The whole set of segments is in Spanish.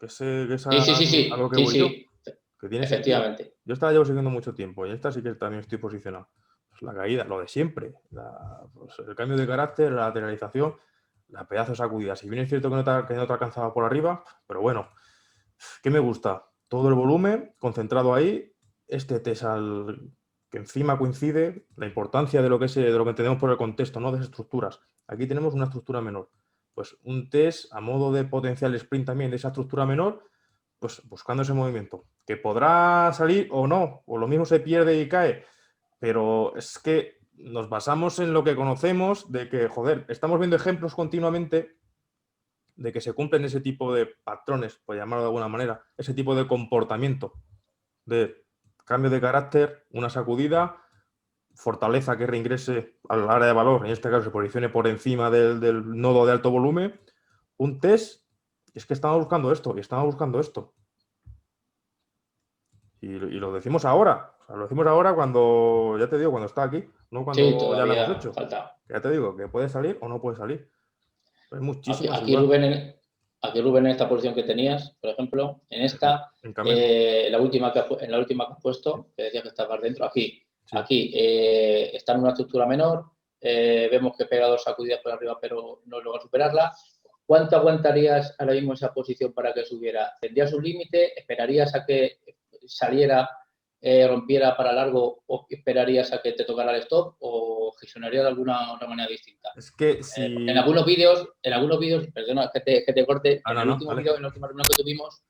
que es Sí, sí, sí, a lo que sí, voy yo, sí, que tiene sentido. efectivamente. Yo esta la llevo siguiendo mucho tiempo y esta sí que también estoy posicionado. Pues la caída, lo de siempre, pues el cambio de carácter, la lateralización, la pedazo de sacudida. Si bien es cierto que no te alcanzaba por arriba, pero bueno, ¿qué me gusta? Todo el volumen concentrado ahí, este tesal que encima coincide, la importancia de lo que entendemos por el contexto, ¿no? De esas estructuras. Aquí tenemos una estructura menor. Pues un test a modo de potencial sprint también de esa estructura menor, pues buscando ese movimiento, que podrá salir o no, o lo mismo se pierde y cae, pero es que nos basamos en lo que conocemos de que, joder, estamos viendo ejemplos continuamente de que se cumplen ese tipo de patrones, por llamarlo de alguna manera, ese tipo de comportamiento de cambio de carácter, una sacudida, fortaleza que reingrese al área de valor, en este caso se posicione por encima del nodo de alto volumen, un test, es que estamos buscando esto y estamos buscando esto. Y lo decimos ahora, o sea, lo decimos ahora cuando, ya te digo, cuando está aquí, no Sí, cuando ya lo hemos todavía hecho. falta. Ya te digo, que puede salir o no puede salir. Hay Aquí, muchísimas aquí, figuras. Rubén, aquí Rubén, en esta posición que tenías, por ejemplo, en esta, En Camelo. en la última que has puesto, que decías que estabas dentro, Sí. aquí está en una estructura menor, vemos que pega dos sacudidas por arriba, pero no logra superarla. ¿Cuánto aguantarías ahora mismo esa posición para que subiera? ¿Tendrías un límite? ¿Esperarías a que saliera, rompiera para largo o esperarías a que te tocara el stop o gestionaría de alguna otra manera distinta? Es que Porque si... en algunos vídeos, perdona que te corte, Ah, en no, el no, último vale. vídeo, en la última reunión que tuvimos,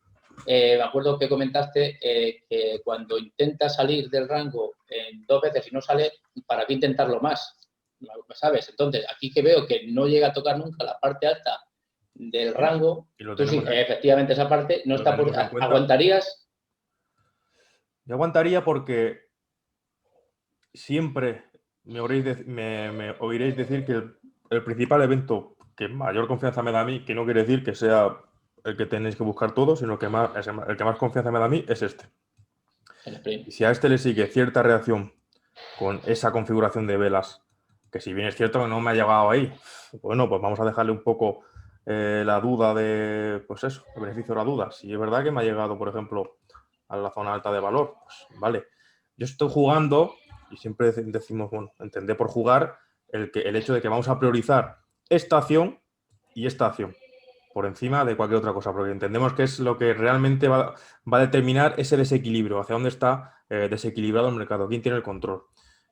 me acuerdo que comentaste que cuando intentas salir del rango en 2 veces y no sale, ¿para qué intentarlo más? ¿Sabes? Entonces, aquí que veo que no llega a tocar nunca la parte alta del Sí, rango, y lo tú sí, tenemos efectivamente esa parte no lo está por... tenemos en cuenta. ¿Aguantarías? Yo aguantaría porque siempre me oiréis decir que el principal evento que mayor confianza me da a mí, que no quiere decir que sea el que tenéis que buscar todo, sino que el que más confianza me da a mí es este. El sprint. Y si a este le sigue cierta reacción con esa configuración de velas, que si bien es cierto que no me ha llegado ahí, bueno, pues vamos a dejarle un poco la duda de, pues eso, el beneficio de la duda. Si es verdad que me ha llegado, por ejemplo, a la zona alta de valor, pues vale. Yo estoy jugando, y siempre decimos, bueno, entender por jugar el hecho de que vamos a priorizar esta acción y esta acción por encima de cualquier otra cosa, porque entendemos que es lo que realmente va a determinar ese desequilibrio, hacia dónde está desequilibrado el mercado, quién tiene el control.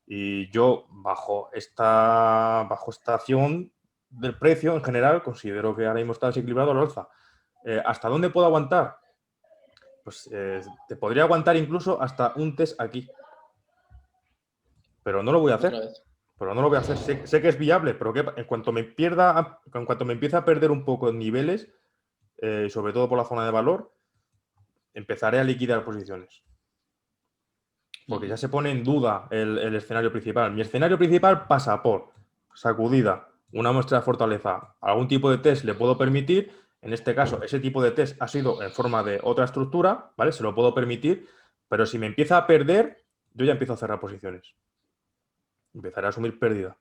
Y yo, bajo esta acción del precio en general, considero que ahora mismo está desequilibrado al alza. ¿Hasta dónde puedo aguantar? Pues te podría aguantar incluso hasta un test aquí. Pero no lo voy a Otra hacer. vez. Pero no lo voy a hacer. Sé que es viable, pero que en cuanto me pierda, en cuanto me empiece a perder un poco en niveles, sobre todo por la zona de valor, empezaré a liquidar posiciones. Porque ya se pone en duda el escenario principal. Mi escenario principal pasa por sacudida, una muestra de fortaleza, algún tipo de test le puedo permitir. En este caso, ese tipo de test ha sido en forma de otra estructura, ¿vale? Se lo puedo permitir, pero si me empieza a perder, yo ya empiezo a cerrar posiciones. Empezaré a asumir pérdida.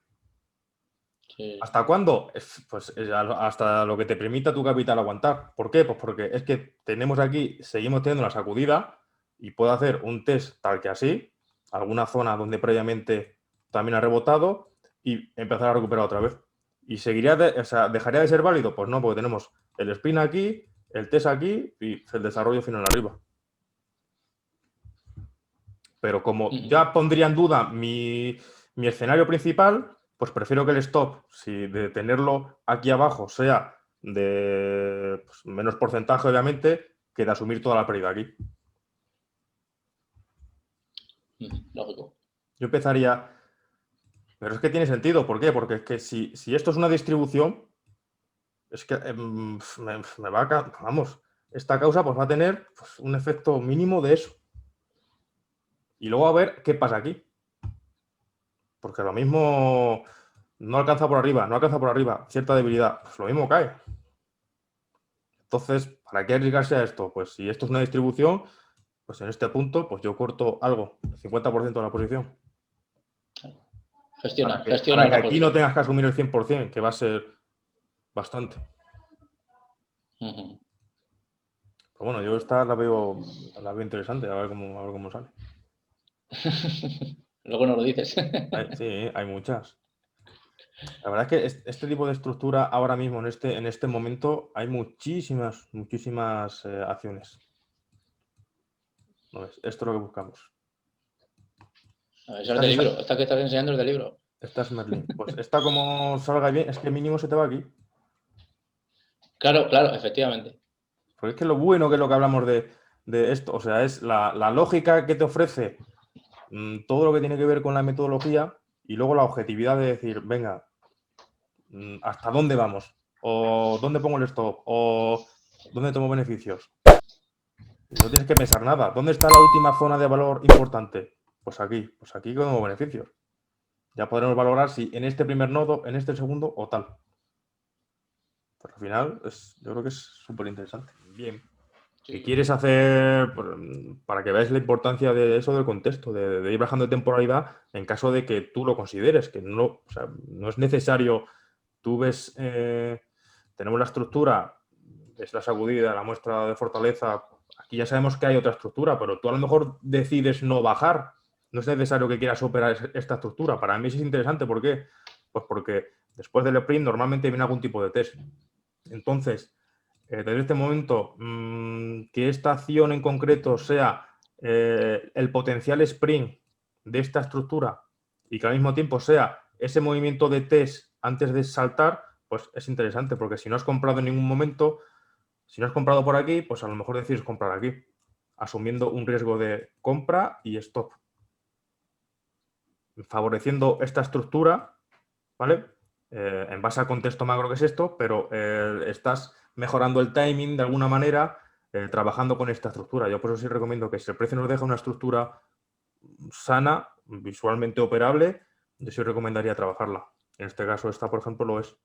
Sí. ¿Hasta cuándo? Pues hasta lo que te permita tu capital aguantar. ¿Por qué? Pues porque es que tenemos aquí, seguimos teniendo la sacudida y puedo hacer un test tal que así, alguna zona donde previamente también ha rebotado y empezar a recuperar otra vez. ¿Y o sea, dejaría de ser válido? Pues no, porque tenemos el spin aquí, el test aquí y el desarrollo final arriba. Pero como ya pondría en duda mi escenario principal, pues prefiero que el stop, si de tenerlo aquí abajo sea de pues, menos porcentaje, obviamente, que de asumir toda la pérdida aquí. Lógico. Yo empezaría, pero es que tiene sentido, ¿por qué? Porque es que si esto es una distribución, es que me va a, vamos, esta causa pues va a tener pues, un efecto mínimo de eso. Y luego a ver qué pasa aquí. Porque lo mismo no alcanza por arriba, no alcanza por arriba, cierta debilidad, pues lo mismo cae. Entonces, ¿para qué arriesgarse a esto? Pues si esto es una distribución, pues en este punto, pues yo corto algo, el 50% de la posición. Para Gestiona que la aquí no posición. tengas que asumir el 100%, que va a ser bastante. Pero bueno, yo esta la veo interesante, a ver cómo sale. Luego no lo dices. Sí, hay muchas. La verdad es que este tipo de estructura ahora mismo, en este momento, hay muchísimas acciones. ¿No ves? Esto es lo que buscamos. Eso es de libro. Esta que estás enseñando es de libro. Esta es Merlin. Pues esta como salga bien, es que mínimo se te va aquí. Claro, claro, efectivamente. Porque es que lo bueno que es lo que hablamos de esto, o sea, es la lógica que te ofrece todo lo que tiene que ver con la metodología y luego la objetividad de decir, venga, ¿hasta dónde vamos? ¿O dónde pongo el stop? ¿O dónde tomo beneficios? No tienes que pensar nada. ¿Dónde está la última zona de valor importante? Pues aquí tomo beneficios. Ya podremos valorar si en este primer nodo, en este segundo o tal. Pero al final yo creo que es súper interesante. Bien. ¿Qué quieres hacer para que veáis la importancia de eso del contexto, de ir bajando de temporalidad en caso de que tú lo consideres? Que no, o sea, no es necesario. Tú ves, tenemos la estructura, ves la sacudida, la muestra de fortaleza. Aquí ya sabemos que hay otra estructura, pero tú a lo mejor decides no bajar. No es necesario que quieras operar esta estructura. Para mí sí es interesante. ¿Por qué? Pues porque después del sprint normalmente viene algún tipo de test. Entonces, desde este momento, que esta acción en concreto sea el potencial sprint de esta estructura y que al mismo tiempo sea ese movimiento de test antes de saltar, pues es interesante, porque si no has comprado en ningún momento, si no has comprado por aquí, pues a lo mejor decides comprar aquí, asumiendo un riesgo de compra y stop. Favoreciendo esta estructura, ¿vale? En base al contexto macro que es esto, pero estás mejorando el timing de alguna manera trabajando con esta estructura. Yo por eso sí recomiendo que si el precio nos deja una estructura sana, visualmente operable, yo sí recomendaría trabajarla. En este caso esta, por ejemplo, lo es.